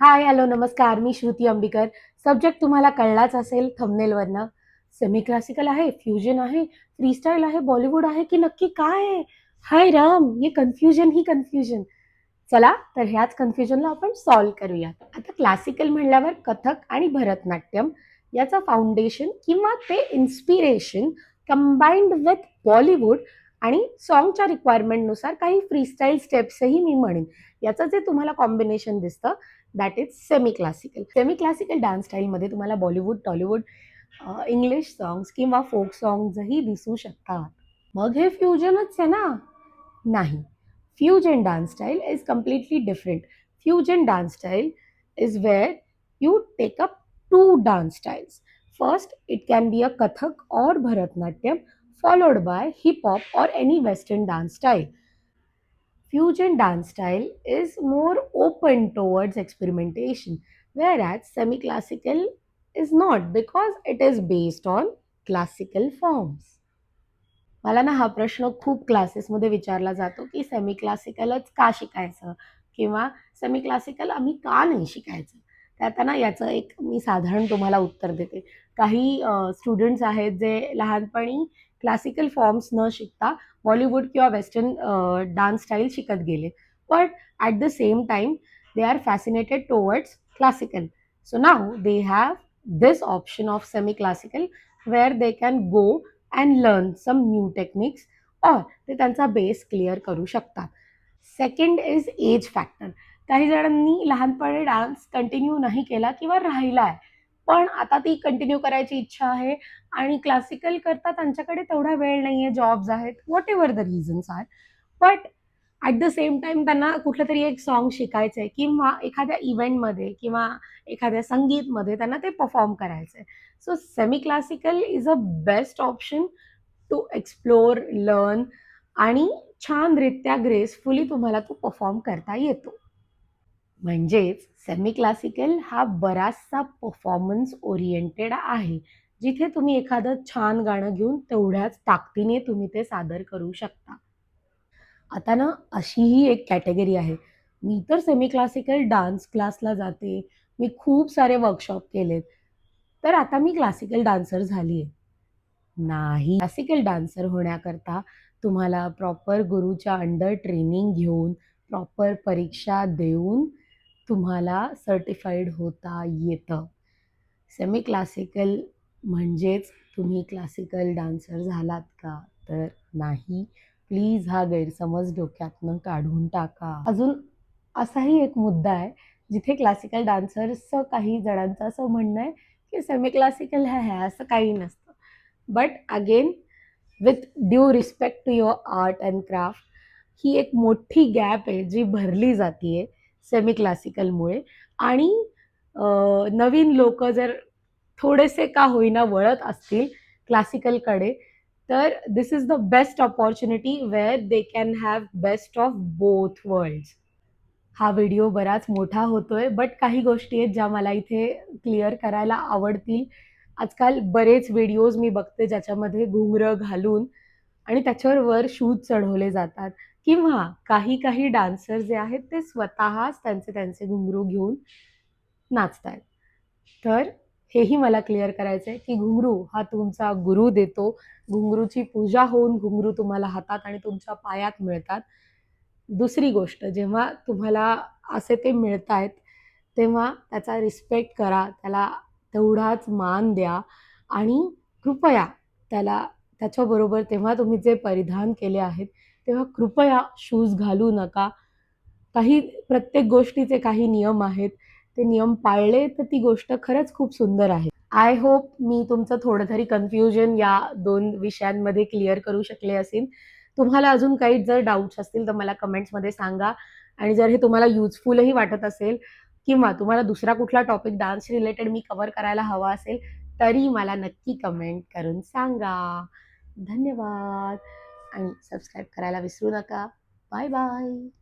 हाय, hello, नमस्कार. मी Shruti अंबिकर. Subject तुम्हाला कळलाच असेल थंबनेलवरनं. सेमी क्लासिकल आहे, फ्युजन आहे, फ्रीस्टाईल आहे, बॉलिवूड आहे की नक्की काय आहे? हाय राम! ये कन्फ्युजन ही कन्फ्युजन. चला, तर ह्याच कन्फ्युजनला आपण सॉल्व्ह करूया. आता क्लासिकल म्हणल्यावर कथक आणि भरतनाट्यम याचं फाउंडेशन किंवा ते इन्स्पिरेशन कंबाइंड विथ बॉलिवूड आणि सॉन्गच्या रिक्वायरमेंटनुसार काही फ्रीस्टाईल स्टेप्सही मी म्हणेन. याचं जे तुम्हाला कॉम्बिनेशन दिसतं that is semi classical. Semi classical dance स्टाईलमध्ये तुम्हाला बॉलिवूड, टॉलिवूड, इंग्लिश सॉन्ग्स किंवा फोक सॉन्ग्सही दिसू शकतात. मग हे फ्युजनच आहे ना? नाही. Fusion dance style is completely different. Fusion dance style is where you take up two dance styles. First, it can be a Kathak or Bharatnatyam, followed by hip hop or any Western dance style. Fusion dance style is more open towards experimentation, whereas semi classical is not because it is based on classical forms. मला ना हा प्रश्न खूप क्लासेसमध्ये विचारला जातो, की semi क्लासिकलच का शिकायचं? किंवा सेमी क्लासिकल आम्ही का नाही शिकायचं? तर आता ना याचं एक मी साधारण तुम्हाला उत्तर देते. काही स्टुडंट्स आहेत जे लहानपणी क्लासिकल फॉर्म्स न शिकता बॉलिवूड किंवा वेस्टर्न डान्स स्टाईल शिकत गेले. But at the same time they are fascinated towards classical. So now they have this option of semi classical where they can go and learn some new techniques or ते त्यांचा base clear करू शकतात. Second is age factor. काही जणांनी लहानपणी dance continue नाही केला किंवा राहिला आहे, पण आता ती कंटिन्यू करायची इच्छा आहे आणि क्लासिकल करता त्यांच्याकडे तेवढा वेळ नाही आहे, जॉब्स आहेत, whatever the reasons are. But at the same time त्यांना कुठलं तरी एक सॉन्ग शिकायचं आहे किंवा एखाद्या इव्हेंटमध्ये किंवा एखाद्या संगीतमध्ये त्यांना ते परफॉर्म करायचं आहे. So semi classical is a best option to explore, learn आणि छानरित्या ग्रेसफुली तुम्हाला तो परफॉर्म करता येतो. म्हणजेच सेमी क्लासिकल हा बराचसा परफॉर्मन्स ओरिएंटेड आहे, जिथे तुम्ही एखादं छान गाणं घेऊन तेवढ्याच ताकदीने तुम्ही ते सादर करू शकता. आता ना अशीही एक कॅटेगरी आहे. मी तर सेमी क्लासिकल डान्स क्लासला जाते. मी खूप सारे वर्कशॉप केलेत. तर आता मी क्लासिकल डान्सर झाली आहे. नाही. क्लासिकल डान्सर होण्याकरता तुम्हाला प्रॉपर गुरूच्या अंडर ट्रेनिंग घेऊन, प्रॉपर परीक्षा देऊन तुम्हाला सर्टिफाईड होता येतं. सेमी क्लासिकल म्हणजेच तुम्ही क्लासिकल डान्सर झालात का? तर नाही. प्लीज हा गैरसमज डोक्यातनं काढून टाका. अजून असाही एक मुद्दा आहे, जिथे क्लासिकल डान्सर्सचं काही जणांचं असं म्हणणं आहे, की सेमी क्लासिकल आहे असं काही नसतं. But again with due respect to your art and craft ही एक मोठी गॅप आहे जी भरली जातीये सेमी क्लासिकलमुळे आणि नवीन लोक जर थोडेसे का होईना वळत असतील क्लासिकलकडे तर this is the best opportunity where they can have best of both worlds. हा व्हिडिओ बराच मोठा होतोय, बट काही गोष्टी आहेत ज्या मला इथे क्लिअर करायला आवडतील. आजकाल बरेच व्हिडिओज मी बघते ज्याच्यामध्ये घुंगरं घालून आणि त्याच्यावर वर शूज चढवले जातात किंवा काही काही डान्सर जे आहेत ते स्वतःच त्यांचे घुंगरू घेऊन नाचतायत. तर हेही मला क्लिअर करायचं आहे, की घुंगरू हा तुमचा गुरु देतो. घुंगरूची पूजा होऊन घुंगरू तुम्हाला हातात आणि तुमच्या पायात मिळतात. दुसरी गोष्ट जेव्हा तुम्हाला असे ते मिळतायत, तेव्हा त्याचा रिस्पेक्ट करा, त्याला तेवढाच मान द्या आणि कृपया त्याला त्याच्याबरोबर तेव्हा तुम्ही जे परिधान केले आहेत, तेव्हा कृपया शूज घालू नका. काही प्रत्येक गोष्टीचे काही नियम आहेत. ते नियम पाळले तर ती गोष्ट खरंच खूप सुंदर आहे. आय होप मी तुमचं थोडं तरी कन्फ्युजन या 2 विषयांमध्ये क्लिअर करू शकले असेन. तुम्हाला अजून काही जर डाउट्स असतील तर मला कमेंट्समध्ये सांगा आणि जर हे तुम्हाला युजफुलही वाटत असेल किंवा तुम्हाला दुसरा कुठला टॉपिक डान्स रिलेटेड मी कव्हर करायला हवा असेल, तरी मला नक्की कमेंट करून सांगा. धन्यवाद आणि सबस्क्राईब करायला विसरू नका. Bye bye.